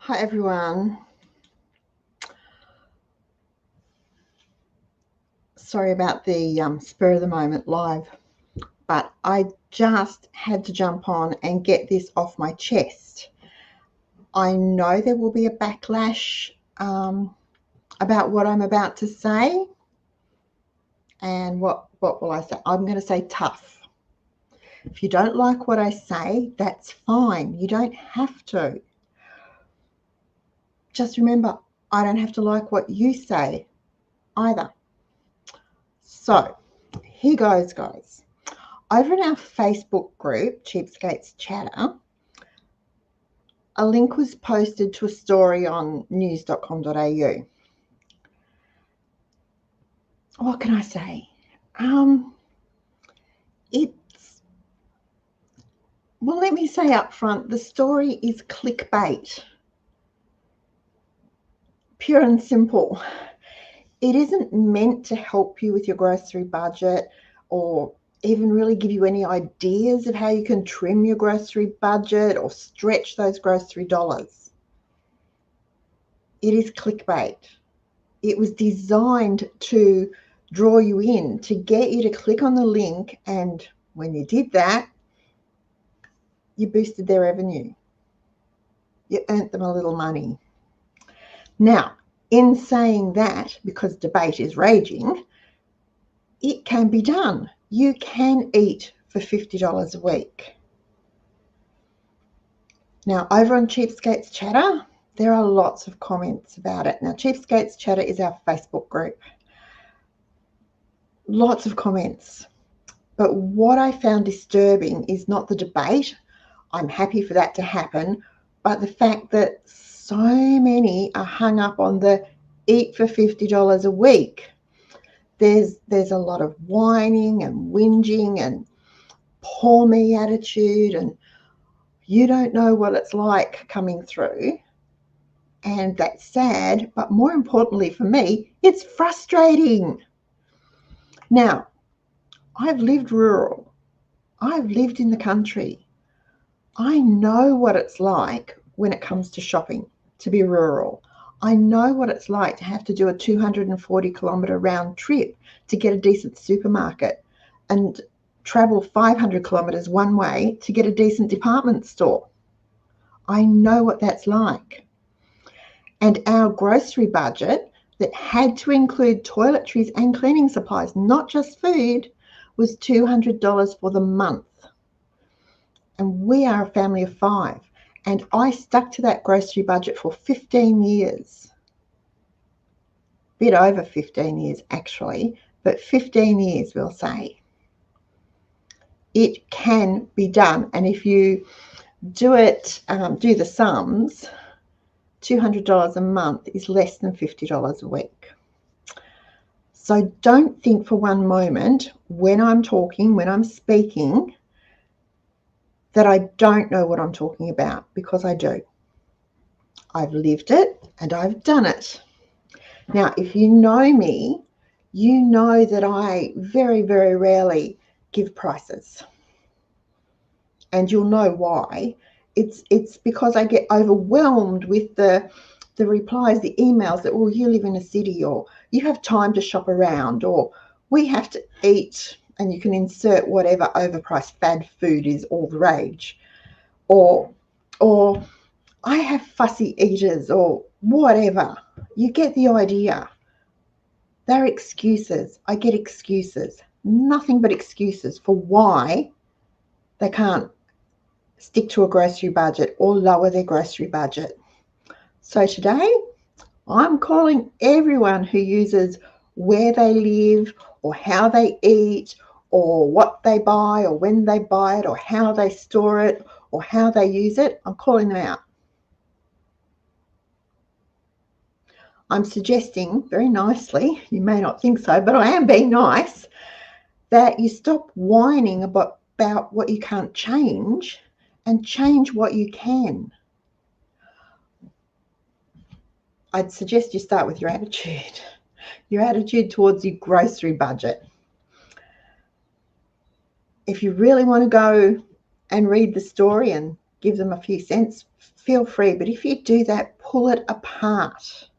Hi everyone. Sorry about the spur of the moment live, but I just had to jump on and get this off my chest. I know there will be a backlash about what I'm about to say, and what will I say? I'm going to say tough. If you don't like what I say, that's fine. You don't have to. Just remember, I don't have to like what you say either. So here goes, guys. Over in our Facebook group, Cheapskates Chatter, a link was posted to a story on news.com.au. What can I say? Well, let me say up front, the story is clickbait. Pure and simple. It isn't meant to help you with your grocery budget or even really give you any ideas of how you can trim your grocery budget or stretch those grocery dollars. It is clickbait. It was designed to draw you in, to get you to click on the link, and when you did that, you boosted their revenue. You earned them a little money. Now, in saying that, because debate is raging, it can be done. You can eat for $50 a week. Now, over on Cheapskates Chatter, there are lots of comments about it. Now, Cheapskates Chatter is our Facebook group. Lots of comments. But what I found disturbing is not the debate. I'm happy for that to happen, but the fact that so many are hung up on the eat for $50 a week. There's a lot of whining and whinging and poor me attitude, and you don't know what it's like coming through. And that's sad, but more importantly for me, it's frustrating. Now, I've lived rural. I've lived in the country. I know what it's like when it comes to shopping, to be rural. I know what it's like to have to do a 240-kilometre round trip to get a decent supermarket and travel 500 kilometres one way to get a decent department store. I know what that's like. And our grocery budget that had to include toiletries and cleaning supplies, not just food, was $200 for the month. And we are a family of 5. And I stuck to that grocery budget for 15 years. A bit over 15 years, actually, but 15 years, we'll say. It can be done. And if you do the sums, $200 a month is less than $50 a week. So don't think for one moment when I'm speaking, that I don't know what I'm talking about, because I do. I've lived it and I've done it. Now, if you know me, you know that I very, very rarely give prices. And you'll know why. It's because I get overwhelmed with the replies, the emails that, well, you live in a city, or you have time to shop around, or we have to eat, and you can insert whatever overpriced fad food is all the rage, or I have fussy eaters, or whatever. You get the idea. They're excuses. I get excuses. Nothing but excuses for why they can't stick to a grocery budget or lower their grocery budget. So today, I'm calling everyone who uses where they live, or how they eat, or what they buy, or when they buy it, or how they store it, or how they use it. I'm calling them out. I'm suggesting very nicely, you may not think so, but I am being nice, that you stop whining about what you can't change and change what you can. I'd suggest you start with your attitude towards your grocery budget. If you really want to go and read the story and give them a few cents, feel free. But if you do that, pull it apart.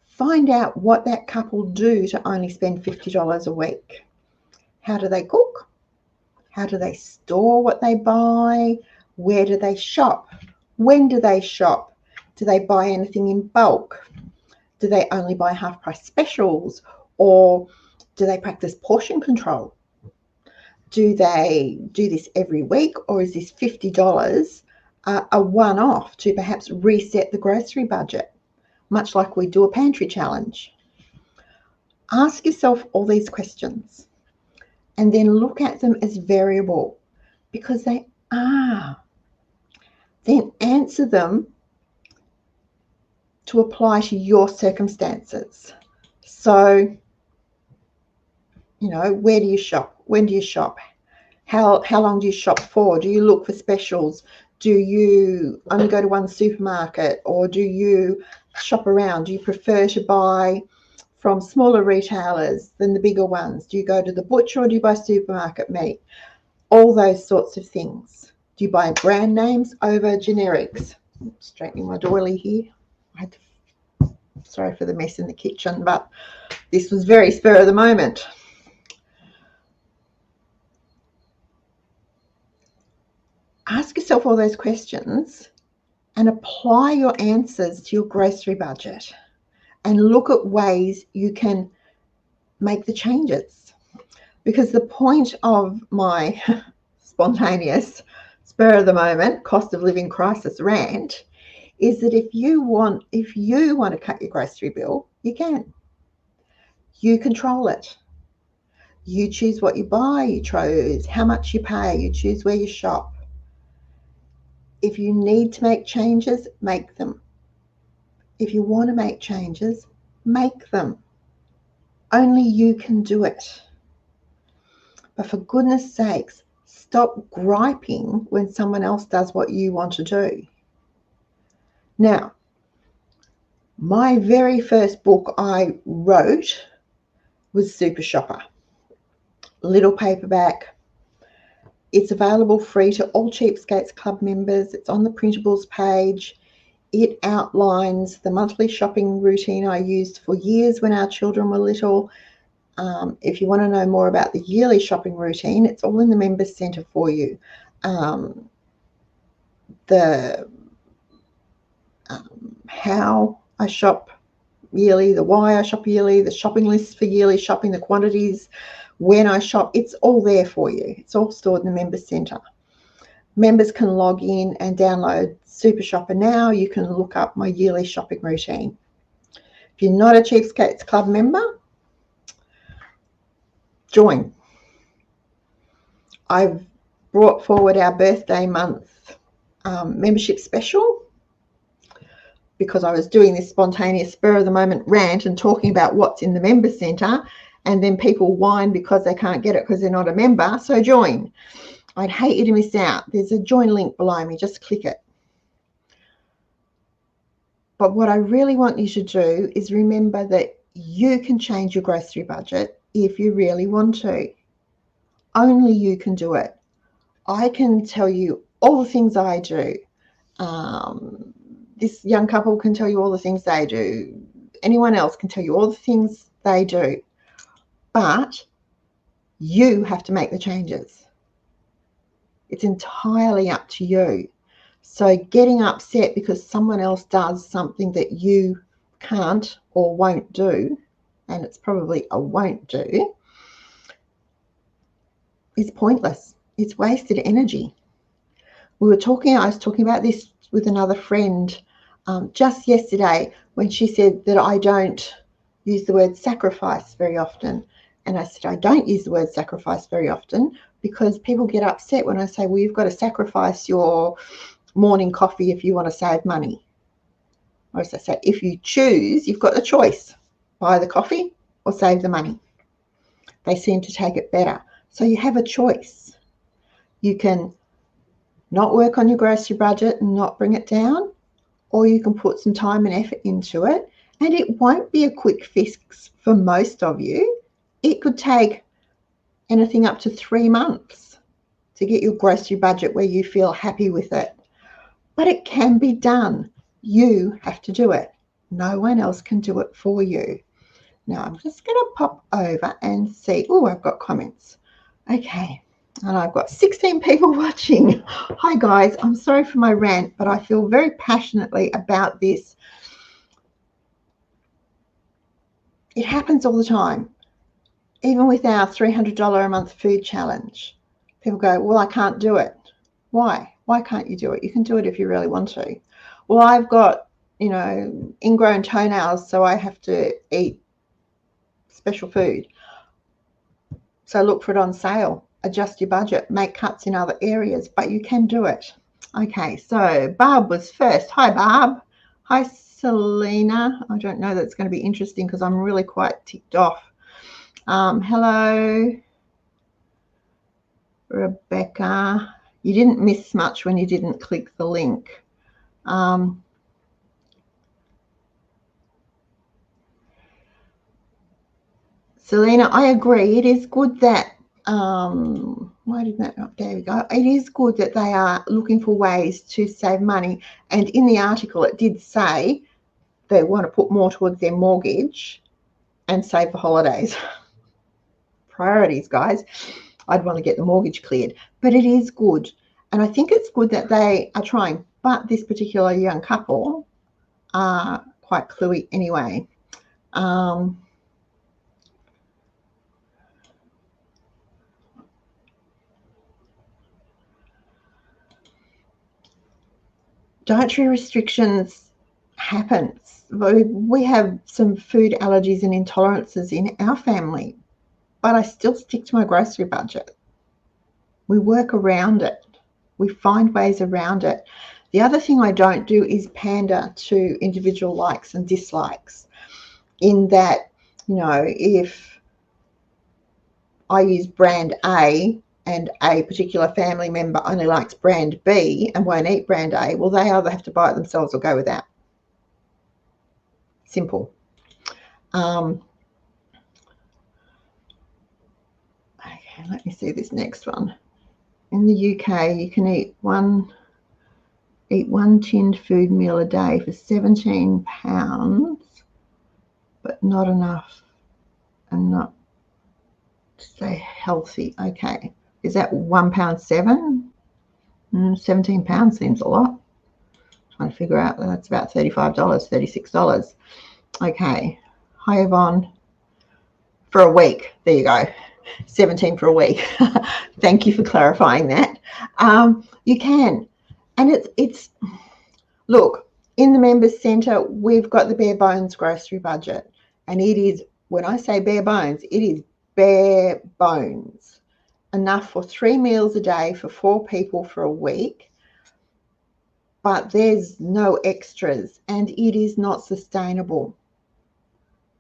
Find out what that couple do to only spend $50 a week. How do they cook? How do they store what they buy? Where do they shop? When do they shop? Do they buy anything in bulk? Do they only buy half price specials? Or do they practice portion control? Do they do this every week, or is this $50 a one-off to perhaps reset the grocery budget, much like we do a pantry challenge? Ask yourself all these questions and then look at them as variable, because they are. Then answer them to apply to your circumstances. So, where do you shop? When do you shop? How long do you shop for? Do you look for specials? Do you only go to one supermarket, or do you shop around? Do you prefer to buy from smaller retailers than the bigger ones? Do you go to the butcher, or do you buy supermarket meat? All those sorts of things. Do you buy brand names over generics? Straightening my doily here. Sorry for the mess in the kitchen, but this was very spur of the moment. Ask yourself all those questions and apply your answers to your grocery budget, and look at ways you can make the changes. Because the point of my spontaneous, spur of the moment, cost of living crisis rant is that if you want to cut your grocery bill, you can. You control it. You choose what you buy, you choose how much you pay, you choose where you shop. If you need to make changes, make them. If you want to make changes, make them. Only you can do it. But for goodness sakes, stop griping when someone else does what you want to do. Now, my very first book I wrote was Super Shopper. Little paperback. It's available free to all Cheapskates Club members. It's on the printables page. It outlines the monthly shopping routine I used for years when our children were little. If you want to know more about the yearly shopping routine, it's all in the Members Centre for you. How I shop yearly, the why I shop yearly, the shopping lists for yearly shopping, the quantities, when I shop, it's all there for you. It's all stored in the Members Centre. Members can log in and download Super Shopper now. You can look up my yearly shopping routine. If you're not a Cheapskates Club member, join. I've brought forward our birthday month membership special because I was doing this spontaneous spur of the moment rant and talking about what's in the Members Centre, and then people whine because they can't get it because they're not a member. So join. I'd hate you to miss out. There's a join link below me. Just click it. But what I really want you to do is remember that you can change your grocery budget if you really want to. Only you can do it. I can tell you all the things I do. This young couple can tell you all the things they do. Anyone else can tell you all the things they do. But you have to make the changes. It's entirely up to you. So getting upset because someone else does something that you can't or won't do, and it's probably a won't do, is pointless. It's wasted energy. I was talking about this with another friend just yesterday when she said that I don't use the word sacrifice very often. And I said, I don't use the word sacrifice very often because people get upset when I say, well, you've got to sacrifice your morning coffee if you want to save money. Or as I say, if you choose, you've got the choice, buy the coffee or save the money. They seem to take it better. So you have a choice. You can not work on your grocery budget and not bring it down, or you can put some time and effort into it, and it won't be a quick fix for most of you. It could take anything up to 3 months to get your grocery budget where you feel happy with it. but it can be done. You have to do it. No one else can do it for you. Now I'm just going to pop over and see. Oh, I've got comments. Okay. And I've got 16 people watching. Hi guys, I'm sorry for my rant, but I feel very passionately about this. It happens all the time. Even with our $300 a month food challenge, people go, well, I can't do it. Why? Why can't you do it? You can do it if you really want to. Well, I've got, ingrown toenails, so I have to eat special food. So look for it on sale. Adjust your budget. Make cuts in other areas, but you can do it. Okay, so Barb was first. Hi, Barb. Hi, Selena. I don't know, that's going to be interesting because I'm really quite ticked off. Hello, Rebecca. You didn't miss much when you didn't click the link. Selena, I agree. It is good that, why did that not, there we go. It is good that they are looking for ways to save money. And in the article, it did say they want to put more towards their mortgage and save for holidays. Priorities, guys. I'd want to get the mortgage cleared, but it is good. And I think it's good that they are trying, but this particular young couple are quite cluey anyway. Dietary restrictions happens. We have some food allergies and intolerances in our family, but I still stick to my grocery budget. We work around it. We find ways around it. The other thing I don't do is pander to individual likes and dislikes, in that, if I use brand A and a particular family member only likes brand B and won't eat brand A, well, they either have to buy it themselves or go without. Simple. Okay, let me see this next one. In the UK, you can eat one tinned food meal a day for £17, but not enough and not to stay healthy. Okay, is that £1.7? £17 seems a lot. Trying to figure out that that's about $35, $36. Okay, hi Yvonne. For a week, there you go. 17 for a week. Thank you for clarifying that. You can, and it's look, in the members center, we've got the bare bones grocery budget, and it is, when I say bare bones, it is bare bones, enough for 3 meals a day for 4 people for a week, but there's no extras, and it is not sustainable.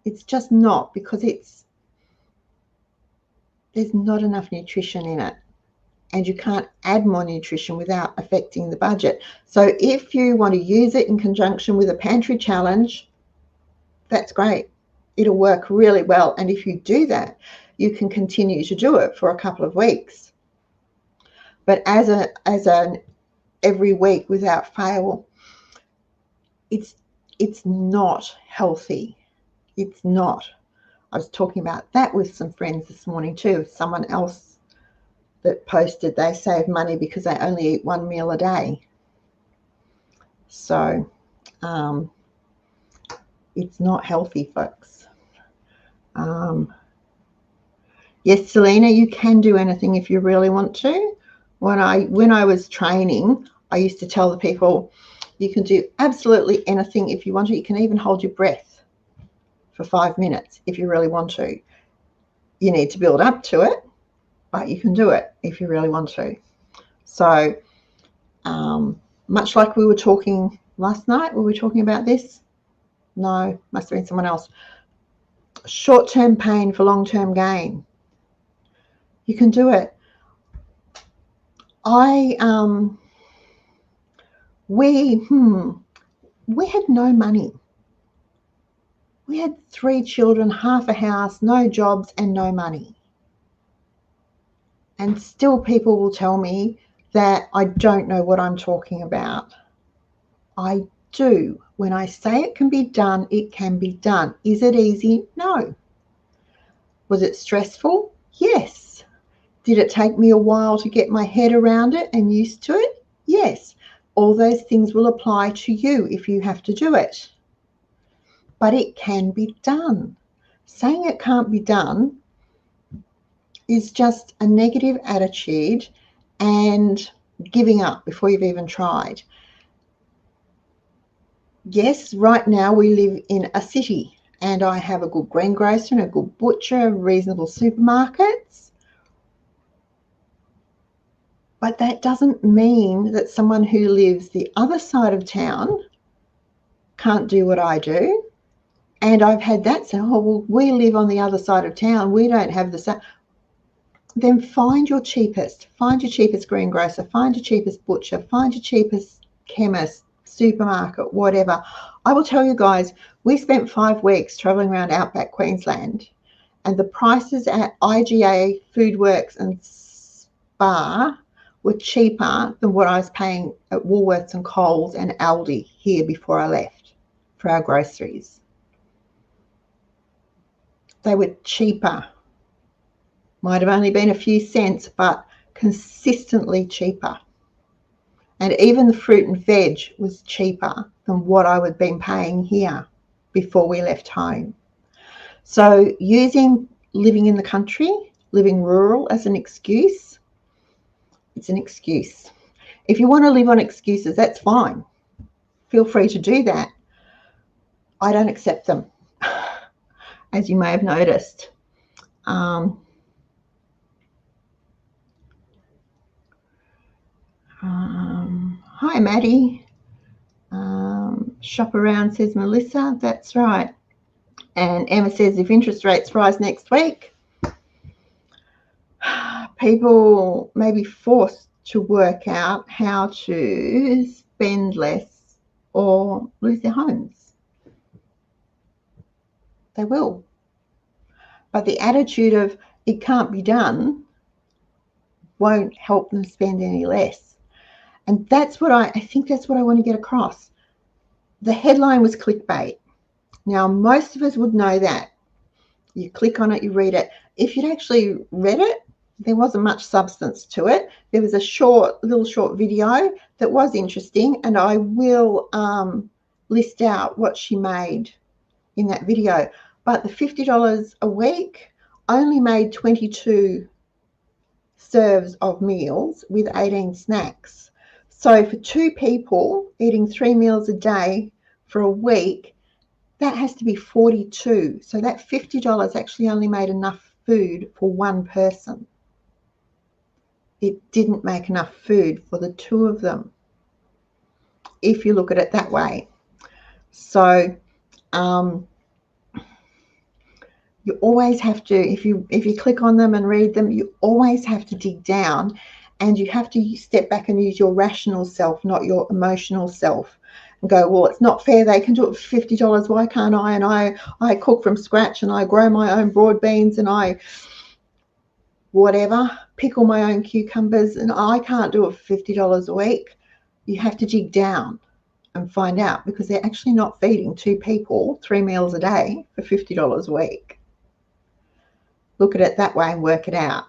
It's just not, because there's not enough nutrition in it, and you can't add more nutrition without affecting the budget. So if you want to use it in conjunction with a pantry challenge, that's great. It'll work really well. And if you do that, you can continue to do it for a couple of weeks. But as an every week without fail, it's not healthy. It's not. I was talking about that with some friends this morning too. Someone else that posted they save money because they only eat 1 meal a day. So it's not healthy, folks. Yes, Selena, you can do anything if you really want to. When I was training, I used to tell the people, you can do absolutely anything if you want to. You can even hold your breath for 5 minutes if you really want to. You need to build up to it, but you can do it if you really want to. So much like we were talking last night, were we talking about this? No, must have been someone else. Short-term pain for long-term gain. You can do it. We had no money. We had 3 children, half a house, no jobs, and no money. And still people will tell me that I don't know what I'm talking about. I do. When I say it can be done, it can be done. Is it easy? No. Was it stressful? Yes. Did it take me a while to get my head around it and used to it? Yes. All those things will apply to you if you have to do it. But it can be done. Saying it can't be done is just a negative attitude and giving up before you've even tried. Yes, right now we live in a city and I have a good greengrocer and a good butcher, reasonable supermarkets. But that doesn't mean that someone who lives the other side of town can't do what I do. And I've had that say, oh, well, we live on the other side of town. We don't have the same. Then find your cheapest greengrocer, find your cheapest butcher, find your cheapest chemist, supermarket, whatever. I will tell you guys, we spent 5 weeks traveling around outback Queensland, and the prices at IGA, Foodworks and Spar were cheaper than what I was paying at Woolworths and Coles and Aldi here before I left for our groceries. They were cheaper. Might have only been a few cents, but consistently cheaper. And even the fruit and veg was cheaper than what I would have been paying here before we left home. So using living in the country, living rural as an excuse, it's an excuse. If you want to live on excuses, that's fine. Feel free to do that. I don't accept them, as you may have noticed. Hi, Maddie. Shop around, says Melissa. That's right. And Emma says, if interest rates rise next week, people may be forced to work out how to spend less or lose their homes. They will. But the attitude of it can't be done won't help them spend any less. And that's what I think that's what I want to get across. The headline was clickbait. Now, most of us would know that. You click on it, you read it. If you'd actually read it, there wasn't much substance to it. There was a little short video that was interesting, and I will list out what she made in that video. But the $50 a week only made 22 serves of meals with 18 snacks. So for 2 people eating 3 meals a day for a week, that has to be 42. So that $50 actually only made enough food for 1 person. It didn't make enough food for the 2 of them, if you look at it that way. So you always have to, if you click on them and read them, you always have to dig down, and you have to step back and use your rational self, not your emotional self, and go, well, it's not fair. They can do it for $50. Why can't I? And I cook from scratch, and I grow my own broad beans, and I whatever, pickle my own cucumbers, and I can't do it for $50 a week. You have to dig down and find out, because they're actually not feeding 2 people 3 meals a day for $50 a week. Look at it that way and work it out.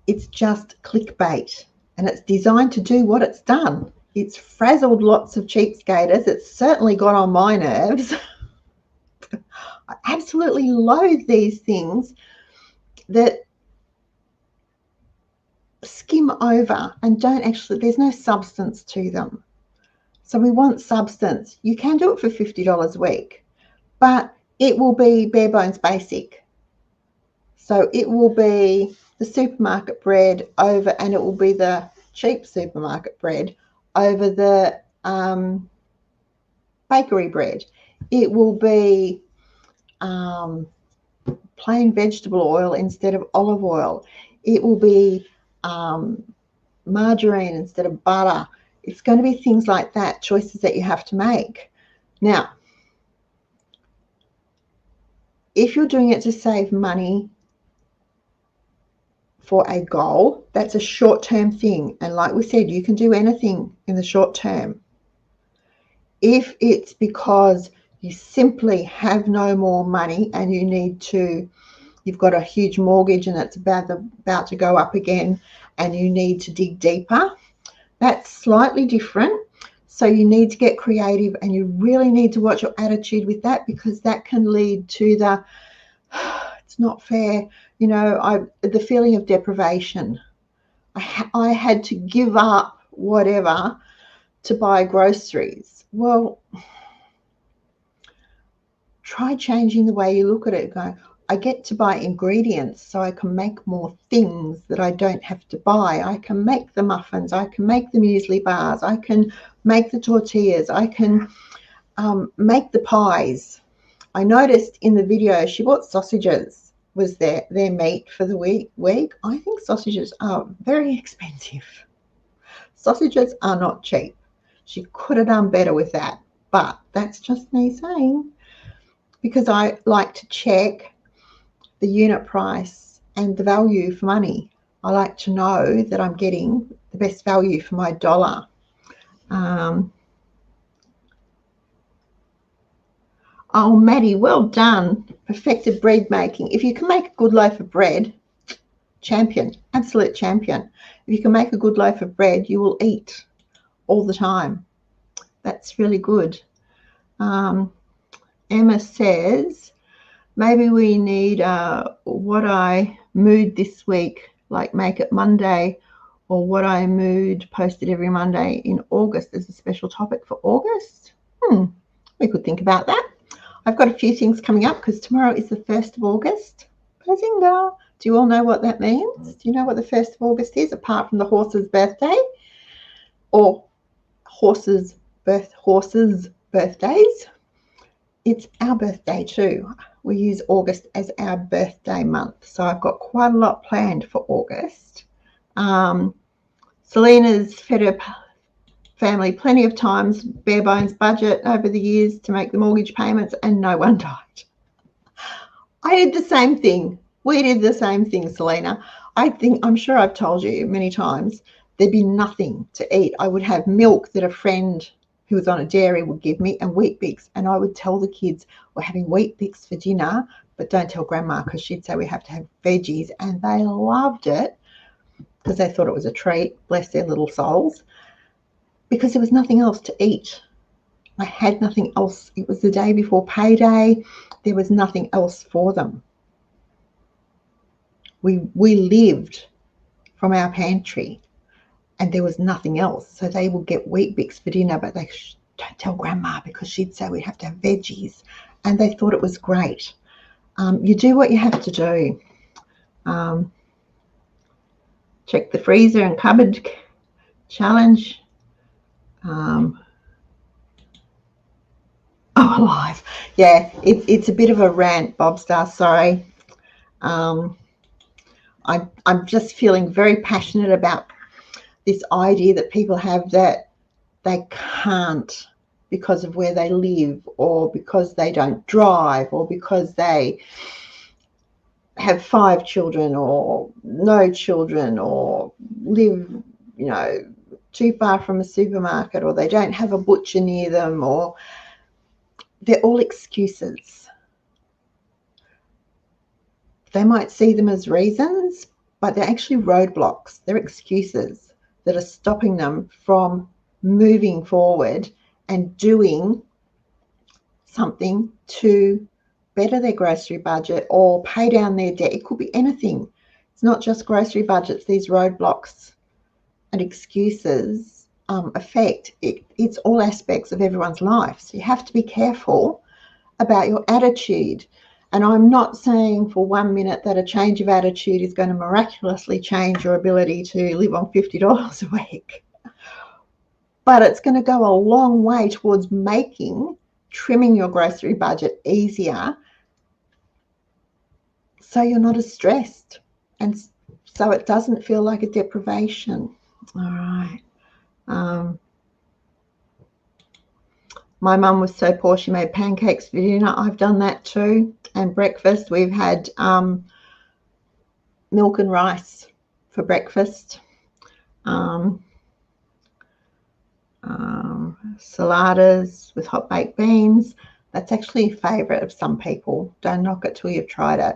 It's just clickbait, and it's designed to do what it's done. It's frazzled lots of cheapskaters. It's certainly got on my nerves. I absolutely loathe these things that skim over and don't actually, there's no substance to them. So we want substance. You can do it for $50 a week, but it will be bare bones basic. So it will be the supermarket bread over, and it will be the cheap supermarket bread over the bakery bread. It will be plain vegetable oil instead of olive oil. It will be margarine instead of butter. It's going to be things like that, choices that you have to make. Now, if you're doing it to save money for a goal, that's a short-term thing. And like we said, you can do anything in the short term. If it's because you simply have no more money and you've got a huge mortgage and it's about to go up again and you need to dig deeper, that's slightly different. So you need to get creative, and you really need to watch your attitude with that, because that can lead to the it's not fair, the feeling of deprivation. I had to give up whatever to buy groceries. Well, try changing the way you look at it. Go, I get to buy ingredients so I can make more things that I don't have to buy. I can make the muffins. I can make the muesli bars. I can make the tortillas. I can make the pies. I noticed in the video she bought sausages, was their meat for the week. I think sausages are very expensive. Sausages are not cheap. She could have done better with that, but that's just me saying, because I like to check the unit price and the value for money. I like to know that I'm getting the best value for my dollar. Oh, Maddie, well done. Perfected bread making. If you can make a good loaf of bread, champion, absolute champion. If you can make a good loaf of bread, you will eat all the time. That's really good. Emma says, maybe we need what I mood this week, like make it Monday, or what I mood posted every Monday in August as a special topic for August. We could think about that. I've got a few things coming up because tomorrow is the 1st of August. Bazinga. Do you all know what that means? Do you know what the 1st of August is, apart from the horse's birthday or horses' birthdays? It's our birthday too. We use August as our birthday month. So I've got quite a lot planned for August. Selena's fed her family plenty of times, bare bones budget over the years to make the mortgage payments, and no one died. I did the same thing. We did the same thing, Selena. I'm sure I've told you many times, there'd be nothing to eat. I would have milk that a friend who was on a dairy would give me, and Weet-Bix, and I would tell the kids, we're having Weet-Bix for dinner, but don't tell grandma, because she'd say we have to have veggies, and they loved it because they thought it was a treat, bless their little souls, because there was nothing else to eat. I had nothing else. It was the day before payday. There was nothing else for them. We lived from our pantry, and there was nothing else. So they would get Weet-Bix for dinner, but they don't tell grandma, because she'd say we have to have veggies, and they thought it was great. You do what you have to do. Check the freezer and cupboard challenge. Alive. Yeah, it's a bit of a rant, Bobstar, sorry. I'm just feeling very passionate about this idea that people have that they can't because of where they live, or because they don't drive, or because they have 5 children or no children, or live, too far from a supermarket, or they don't have a butcher near them, or they're all excuses. They might see them as reasons, but they're actually roadblocks. They're excuses that are stopping them from moving forward and doing something to better their grocery budget or pay down their debt. It could be anything. It's not just grocery budgets. These roadblocks and excuses affect it. It's all aspects of everyone's life. So you have to be careful about your attitude. And I'm not saying for 1 minute that a change of attitude is going to miraculously change your ability to live on $50 a week. But it's going to go a long way towards trimming your grocery budget easier, so you're not as stressed, and so it doesn't feel like a deprivation. All right. My mum was so poor she made pancakes for dinner. I've done that too. And breakfast, we've had milk and rice for breakfast. Saladas with hot baked beans. That's actually a favourite of some people. Don't knock it till you've tried it.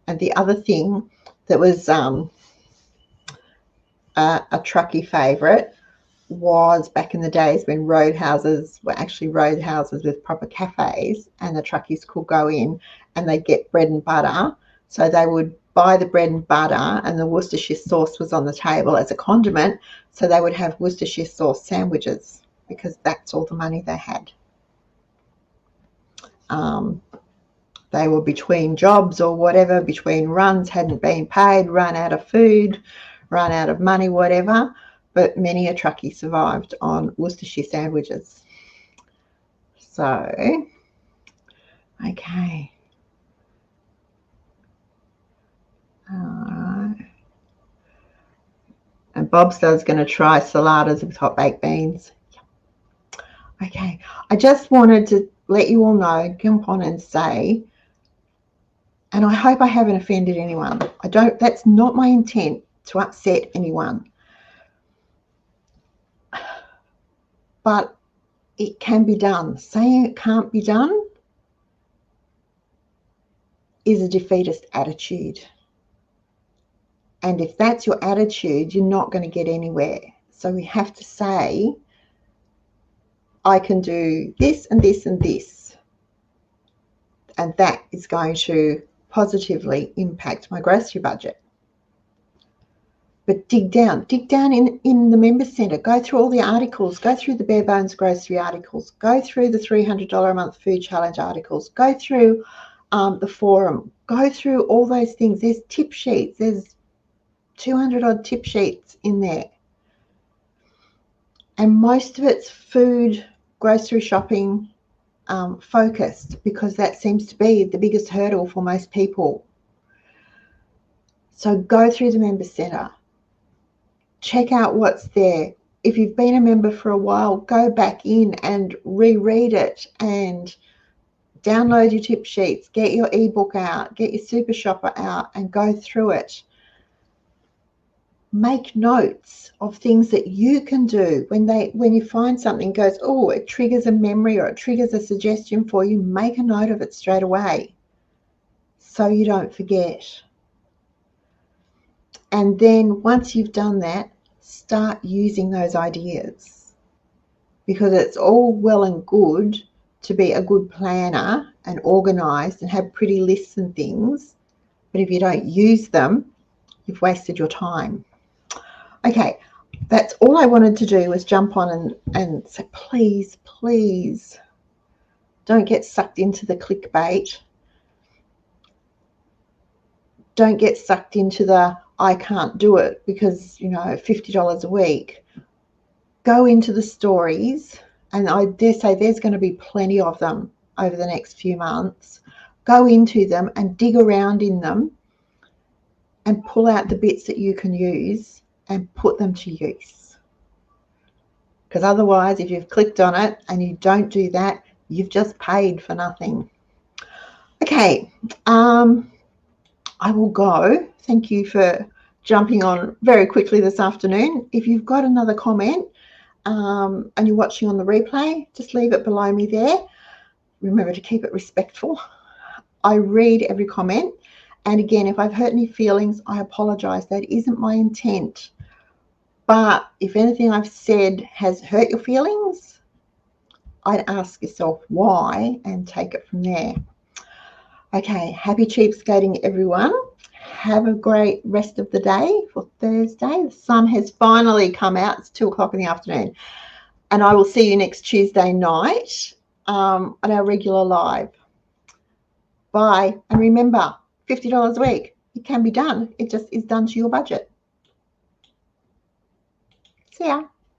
And the other thing that was a truckie favourite was back in the days when roadhouses were actually roadhouses with proper cafes, and the truckies could go in and they'd get bread and butter. So they would buy the bread and butter, and the Worcestershire sauce was on the table as a condiment. So they would have Worcestershire sauce sandwiches because that's all the money they had. They were between jobs or whatever, between runs, hadn't been paid, run out of food, run out of money, whatever. But many a truckie survived on Worcestershire sandwiches. So, okay. And Bobster's going to try saladas with hot baked beans. Okay, I just wanted to let you all know, jump on and say, and I hope I haven't offended anyone. That's not my intent to upset anyone. But it can be done. Saying it can't be done is a defeatist attitude. And if that's your attitude, you're not going to get anywhere. So we have to say, I can do this and this and this. And that is going to positively impact my grocery budget. But dig down in the member centre. Go through all the articles. Go through the bare bones grocery articles. Go through the $300 a month food challenge articles. Go through the forum. Go through all those things. There's tip sheets. There's 200 odd tip sheets in there. And most of it's food, grocery shopping focused, because that seems to be the biggest hurdle for most people. So go through the member centre. Check out what's there. If you've been a member for a while, go back in and reread it and download your tip sheets, get your ebook out, get your super shopper out and go through it. Make notes of things that you can do when you find something goes, oh, it triggers a memory or it triggers a suggestion for you. Make a note of it straight away so you don't forget. And then once you've done that, start using those ideas, because it's all well and good to be a good planner and organised and have pretty lists and things, but if you don't use them, you've wasted your time. Okay, that's all I wanted to do, was jump on and say, please, please don't get sucked into the clickbait. Don't get sucked into the I can't do it because, $50 a week. Go into the stories, and I dare say there's going to be plenty of them over the next few months. Go into them and dig around in them and pull out the bits that you can use and put them to use. Because otherwise, if you've clicked on it and you don't do that, you've just paid for nothing. Okay, I will go. Thank you for jumping on very quickly this afternoon. If you've got another comment and you're watching on the replay, just leave it below me there. Remember to keep it respectful. I read every comment. And again, if I've hurt any feelings, I apologise. That isn't my intent. But if anything I've said has hurt your feelings, I'd ask yourself why and take it from there. Okay, happy cheapskating, everyone. Have a great rest of the day for Thursday. The sun has finally come out. It's 2 o'clock in the afternoon. And I will see you next Tuesday night on our regular live. Bye. And remember, $50 a week. It can be done. It just is done to your budget. See ya.